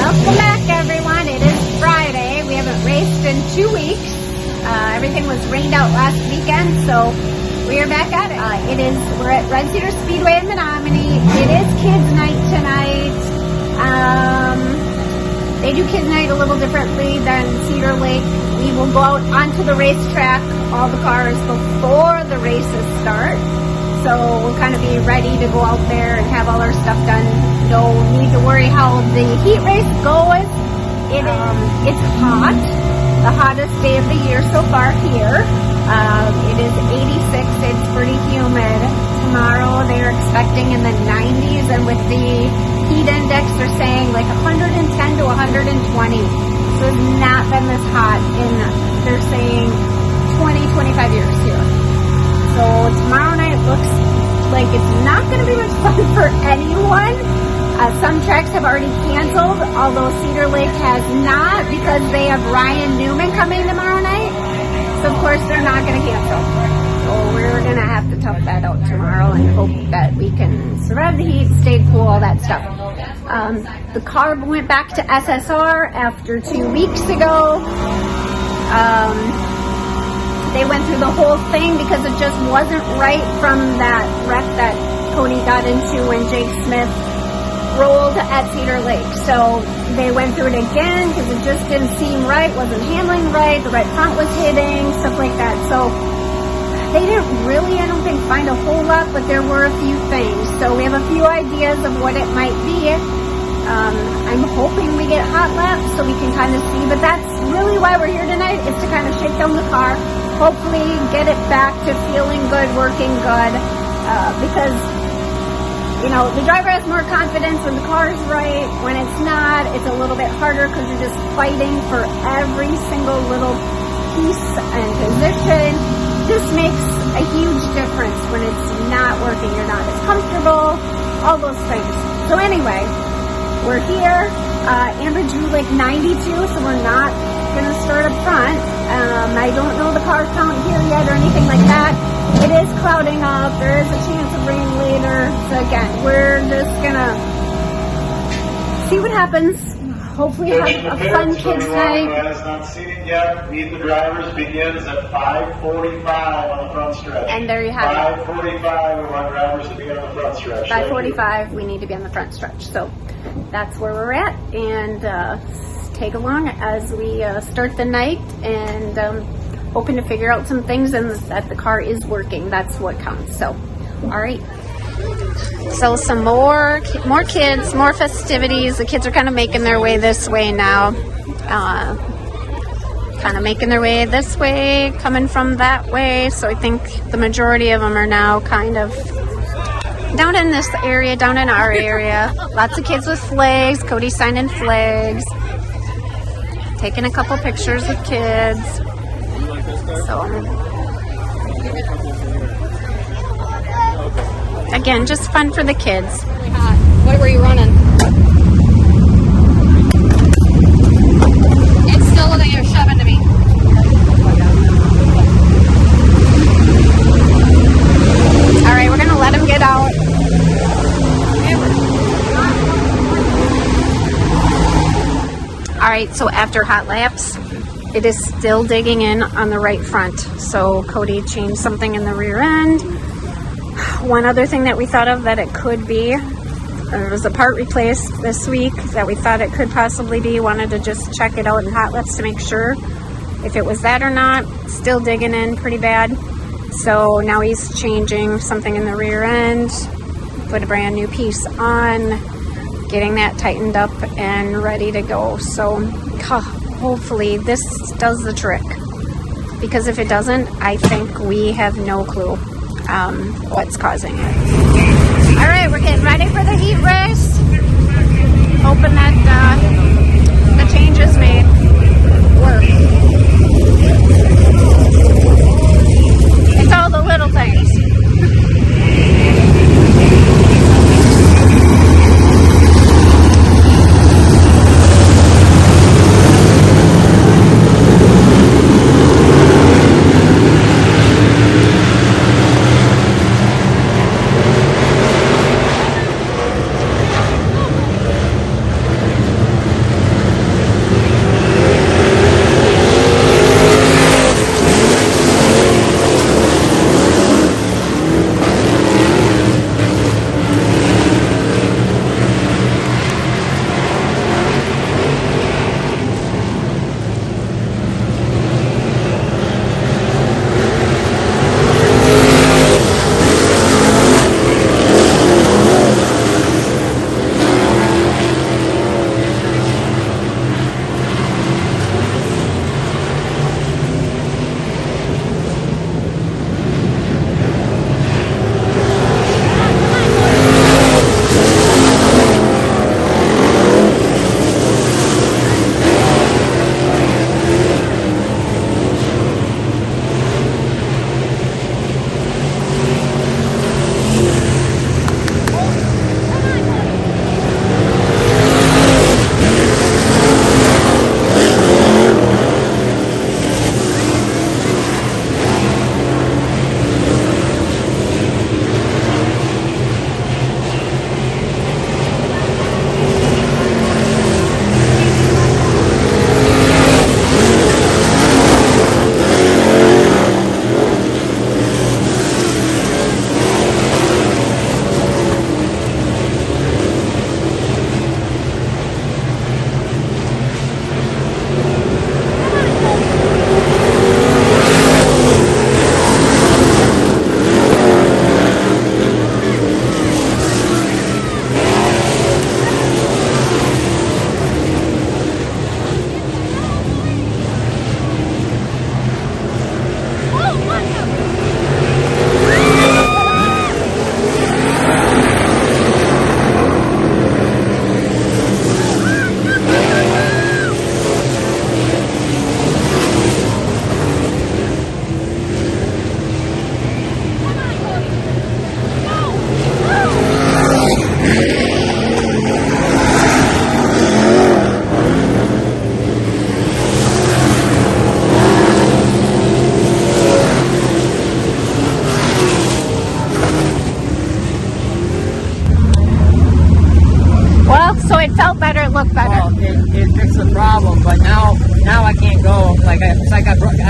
Welcome back, everyone. It is Friday. We haven't raced in 2 weeks. Everything was rained out last weekend, so we are back at it. We're at Cedar Speedway in Menominee. It is kids' night tonight. They do kids' night a little differently than Cedar Lake. We will go out onto the racetrack, all the cars, before the races start. So we'll kind of be ready to go out there and have all our stuff done. No need to worry how the heat race goes. It's hot. The hottest day of the year so far here. It is 86. It's pretty humid. Tomorrow they're expecting in the 90s, and with the heat index they're saying like 110 to 120. So it's not been this hot in, they're saying, 20-25 years here. So tomorrow night looks like it's not going to be much fun for anyone. Some tracks have already canceled, although Cedar Lake has not, because they have Ryan Newman coming tomorrow night. So of course they're not going to cancel. So we're going to have to tough that out tomorrow and hope that we can survive the heat, stay cool, all that stuff. The car went back to SSR after 2 weeks ago. They went through the whole thing because it just wasn't right from that wreck that Cody got into when Jake Smith rolled at Cedar Lake. So they went through it again because it just didn't seem right, wasn't handling right, the right front was hitting, stuff like that. So they didn't really, I don't think, find a whole lot, but there were a few things. So we have a few ideas of what it might be. I'm hoping we get hot laps so we can kind of see, but that's really why we're here tonight, is to kind of shake down the car, hopefully get it back to feeling good, working good, because, you know, the driver has more confidence when the car's right. When it's not, it's a little bit harder because you're just fighting for every single little piece and position. This makes a huge difference when it's not working. You're not as comfortable, all those things. So anyway, we're here. Amber drew like 92, so we're not going to start up front. I don't know the car count here yet or anything like that. It is clouding up. There is a chance of rain later. So again, we're just going to see what happens. Hopefully have a fun kids night. Who has not seen it yet, Meet the Drivers begins at 5:45 on the front stretch. And there you have it. 5:45, we want drivers to be on the front stretch. 5:45, we need to be on the front stretch. So that's where we're at. And take along as we start the night, and hoping to figure out some things and that the car is working. That's what counts. So, all right. So some more kids, more festivities. The kids are kind of making their way this way now. Kind of making their way this way, coming from that way. So I think the majority of them are now kind of down in this area, down in our area. Lots of kids with flags. Cody signing flags. Taking a couple pictures with kids. So again, just fun for the kids. Really hot. What were you running? It's still that you're shoving to me. All right, we're gonna let him get out. All right, so after hot laps, it is still digging in on the right front. So Cody changed something in the rear end. One other thing that we thought of that it could be, there was a part replaced this week that we thought it could possibly be. Wanted to just check it out in hot laps to make sure if it was that or not. Still digging in pretty bad. So now he's changing something in the rear end, put a brand new piece on, getting that tightened up and ready to go. So hopefully this does the trick, because if it doesn't, I think we have no clue what's causing it. All right, we're getting ready for the heat race, hoping that the changes made work. It's all the little things.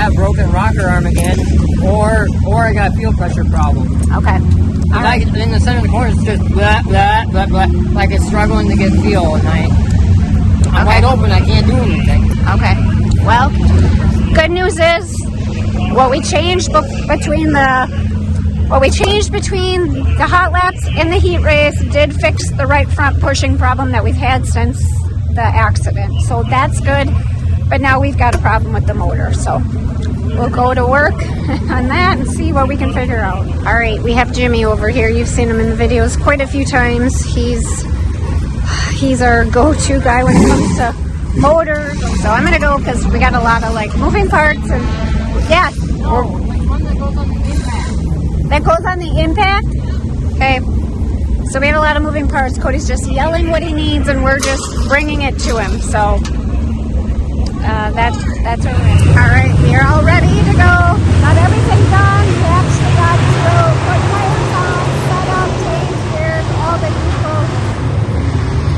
got a broken rocker arm again, or I got a fuel pressure problem. Okay. All right. In the center of the corner, it's just blah, blah, blah, blah, like it's struggling to get fuel, and I'm wide open, I can't do anything. Okay. Well, good news is what we changed between the hot laps and the heat race did fix the right front pushing problem that we've had since the accident. So that's good. But now we've got a problem with the motor. So we'll go to work on that and see what we can figure out. All right, we have Jimmy over here. You've seen him in the videos quite a few times. He's our go-to guy when it comes to motors. So I'm gonna go because we got a lot of like moving parts and yeah. That goes on the impact? Okay. So we had a lot of moving parts. Cody's just yelling what he needs and we're just bringing it to him. So that's all right. All right, we are all ready to go. Got everything done. We actually got to put tires on, set up, change gears, all the details.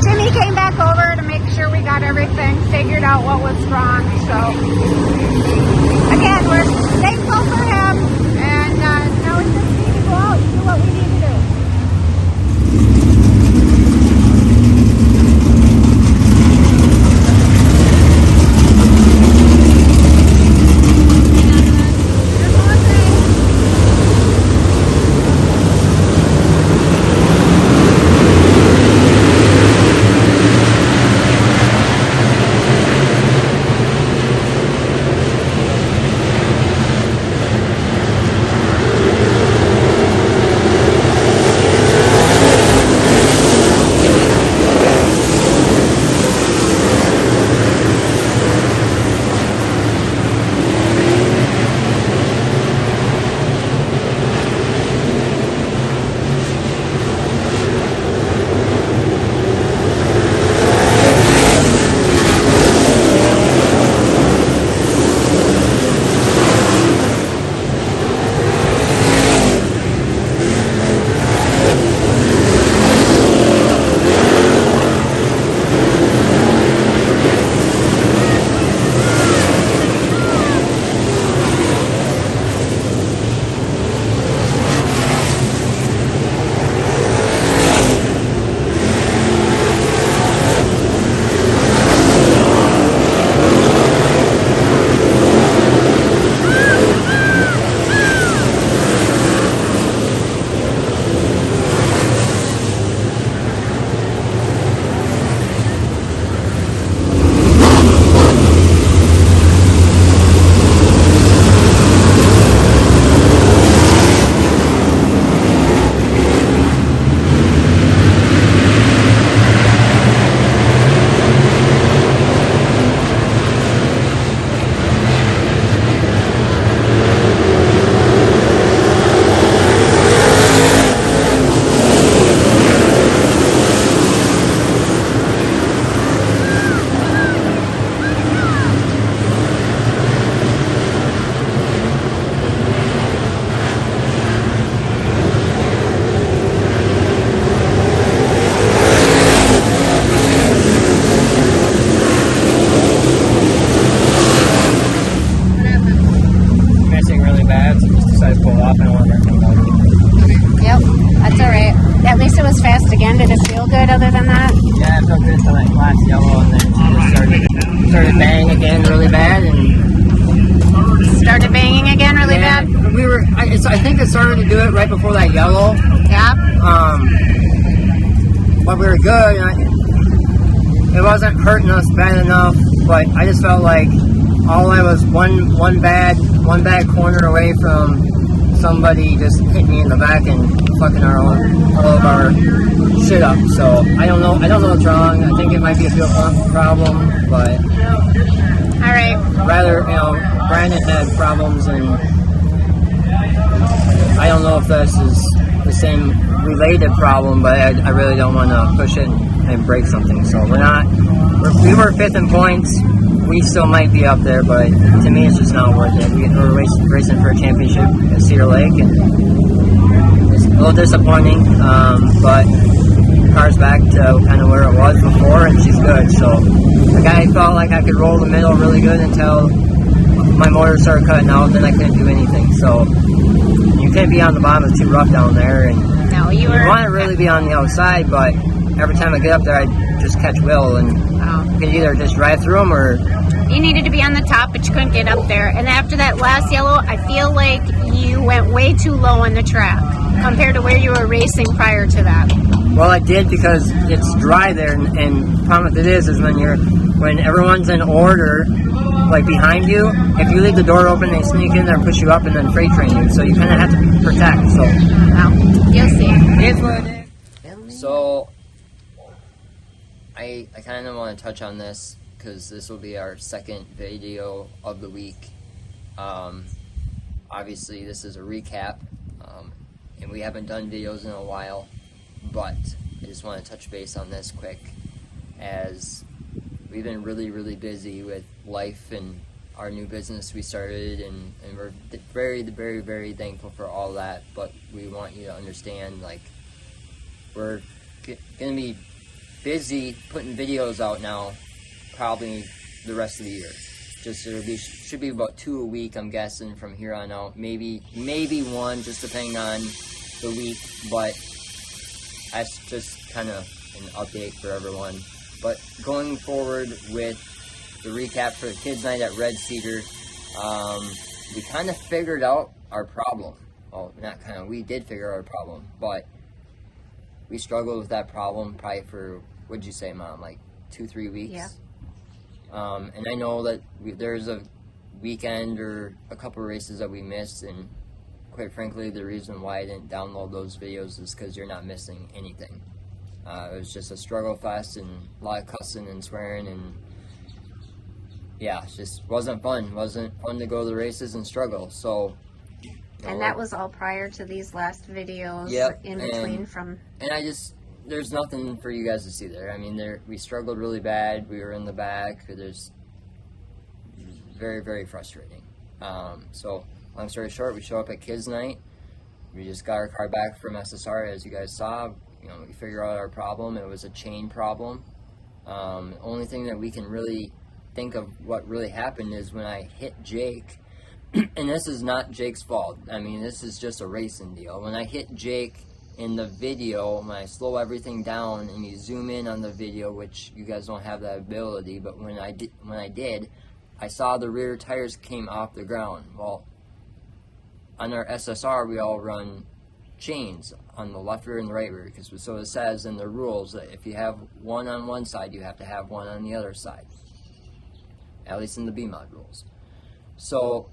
Jimmy came back over to make sure we got everything figured out what was wrong. So again, we're thankful for him, and now we just need to go out and do what we need to do. started banging again really bad, and started banging again really bad. We were. I think it started to do it right before that yellow. Yeah. But we were good. It wasn't hurting us bad enough, but I just felt like all I was one bad corner away from somebody just hit me in the back and fucking all of our shit up. So I don't know what's wrong. I think it might be a fuel pump problem, but all right. Rather, Brandon had problems, and I don't know if this is the same related problem, but I really don't want to push it and break something. So we were fifth in points. We still might be up there, but to me it's just not worth it. We're racing for a championship at Cedar Lake, and it's a little disappointing, but the car's back to kind of where it was before, and she's good. So I felt like I could roll the middle really good until my motor started cutting out, then I couldn't do anything. So you couldn't be on the bottom, it's too rough down there. And No, you you want to really be on the outside, but every time I get up there, I just catch Will, and you could either just drive through them or... You needed to be on the top, but you couldn't get up there. And after that last yellow, I feel like you went way too low on the track compared to where you were racing prior to that. Well, I did because it's dry there, and the problem with it is when everyone's in order, like behind you, if you leave the door open, they sneak in there and push you up and then freight train you. So you kind of have to protect. So Well, you'll see. it is what it is. So I kind of want to touch on this because this will be our second video of the week. Obviously, this is a recap, and we haven't done videos in a while, but I just want to touch base on this quick, as we've been really, really busy with life and our new business we started, and we're very, very, very thankful for all that, but we want you to understand, like, we're going to be busy putting videos out now, probably the rest of the year. Just should be about 2 a week, I'm guessing, from here on out. Maybe one, just depending on the week. But that's just kind of an update for everyone. But going forward with the recap for the kids' night at Red Cedar, we kind of figured out our problem. Well, not kind of. We did figure out our problem, but we struggled with that problem probably for, what'd you say, Mom? Like 2-3 weeks. Yeah. And I know that there's a weekend or a couple races that we missed, and quite frankly, the reason why I didn't download those videos is because you're not missing anything. It was just a struggle fest and a lot of cussing and swearing, and yeah, it just wasn't fun. It wasn't fun to go to the races and struggle. So, And that was all prior to these last videos. Yep, In between from. And there's nothing for you guys to see there. I mean, we struggled really bad. We were in the back. It was very, very frustrating. So, long story short, we show up at kids' night. We just got our car back from SSR, as you guys saw. We figured out our problem. It was a chain problem. The only thing that we can really think of what really happened is when I hit Jake, and this is not Jake's fault. I mean, this is just a racing deal. When I hit Jake in the video, when I slow everything down and you zoom in on the video, which you guys don't have that ability, but when I did, I saw the rear tires came off the ground. Well, on our SSR, we all run chains on the left rear and the right rear, because so it says in the rules that if you have one on one side, you have to have one on the other side, at least in the BMOD rules. So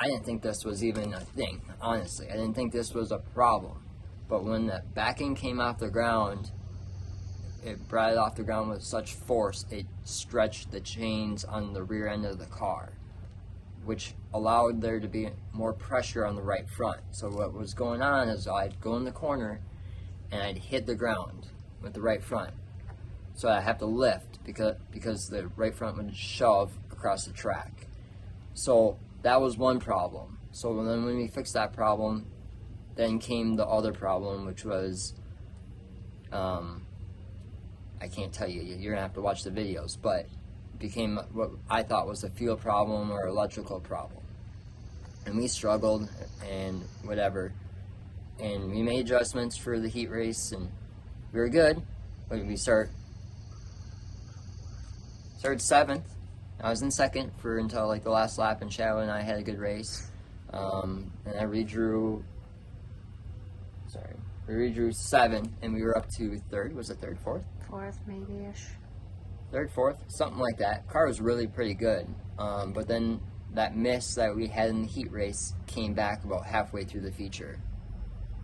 I didn't think this was even a thing, honestly. I didn't think this was a problem. But when the backing came off the ground, it brought it off the ground with such force, it stretched the chains on the rear end of the car, which allowed there to be more pressure on the right front. So what was going on is I'd go in the corner and I'd hit the ground with the right front. So I have to lift because the right front would shove across the track. So that was one problem. So then when we fixed that problem, then came the other problem, which was, I can't tell you, you're gonna have to watch the videos, but it became what I thought was a fuel problem or electrical problem. And we struggled and whatever. And we made adjustments for the heat race and we were good, but we started 7th. I was in 2nd until like the last lap, and Shadow and I had a good race. And I redrew 7, and we were up to 3rd. Was it 3rd, 4th? 4th, maybe-ish. 3rd, 4th, something like that. Car was really pretty good. But then that miss that we had in the heat race came back about halfway through the feature.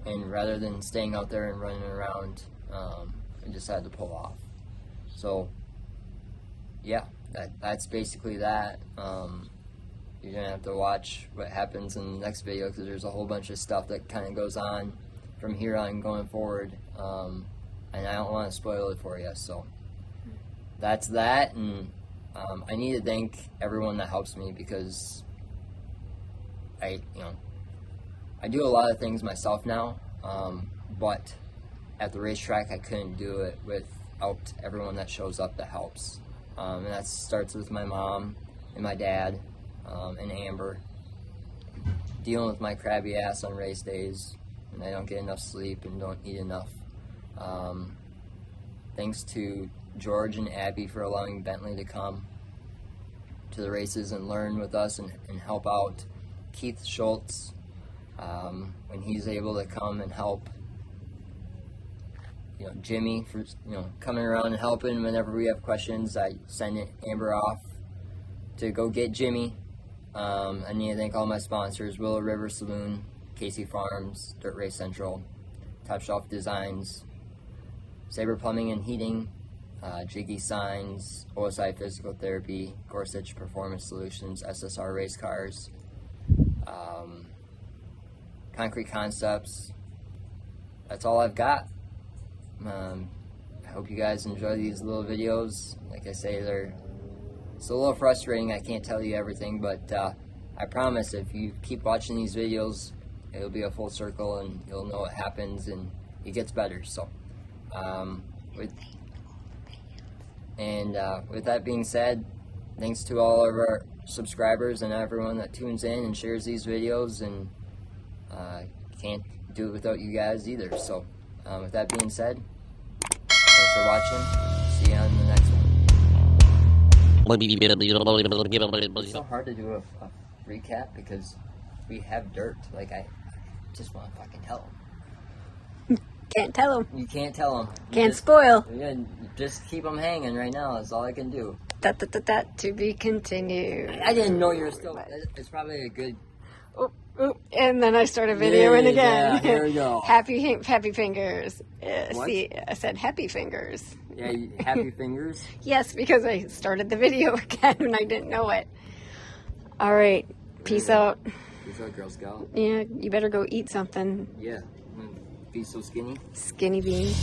And rather than staying out there and running around, I decided to pull off. So, yeah. That's basically that. You're gonna have to watch what happens in the next video, because there's a whole bunch of stuff that kind of goes on from here on going forward, and I don't want to spoil it for you. So that's that, and I need to thank everyone that helps me, because I do a lot of things myself now, but at the racetrack I couldn't do it without everyone that shows up that helps. And that starts with my mom and my dad and Amber. Dealing with my crabby ass on race days, and I don't get enough sleep and don't eat enough. Thanks to George and Abby for allowing Bentley to come to the races and learn with us and help out Keith Schultz when he's able to come and help. Jimmy for coming around and helping whenever we have questions. I send Amber off to go get Jimmy. I need to thank all my sponsors: Willow River Saloon, Casey Farms, Dirt Race Central, Top Shelf Designs, Sabre Plumbing and Heating, Jiggy Signs, OSI Physical Therapy, Gorsuch Performance Solutions, SSR Race Cars, Concrete Concepts. That's all I've got. I hope you guys enjoy these little videos. Like I say, it's a little frustrating. I can't tell you everything, but I promise if you keep watching these videos, it'll be a full circle and you'll know what happens and it gets better. So, with that being said, thanks to all of our subscribers and everyone that tunes in and shares these videos, and can't do it without you guys either. So, with that being said, thanks for watching. See you on the next one. It's so hard to do a recap because we have dirt. Like, I just want to fucking tell them. Can't tell them. You can't tell them. Can't spoil. Yeah, just keep them hanging right now. That's all I can do. That to be continued. I didn't know you were still. It's probably a good. And then I started videoing again. Yeah, here we go. Happy fingers. What? See, I said happy fingers. Yeah, happy fingers. Yes, because I started the video again and I didn't know it. All right, peace out. Peace out, Girl Scout. Yeah, you better go eat something. Yeah, be so skinny. Skinny beans.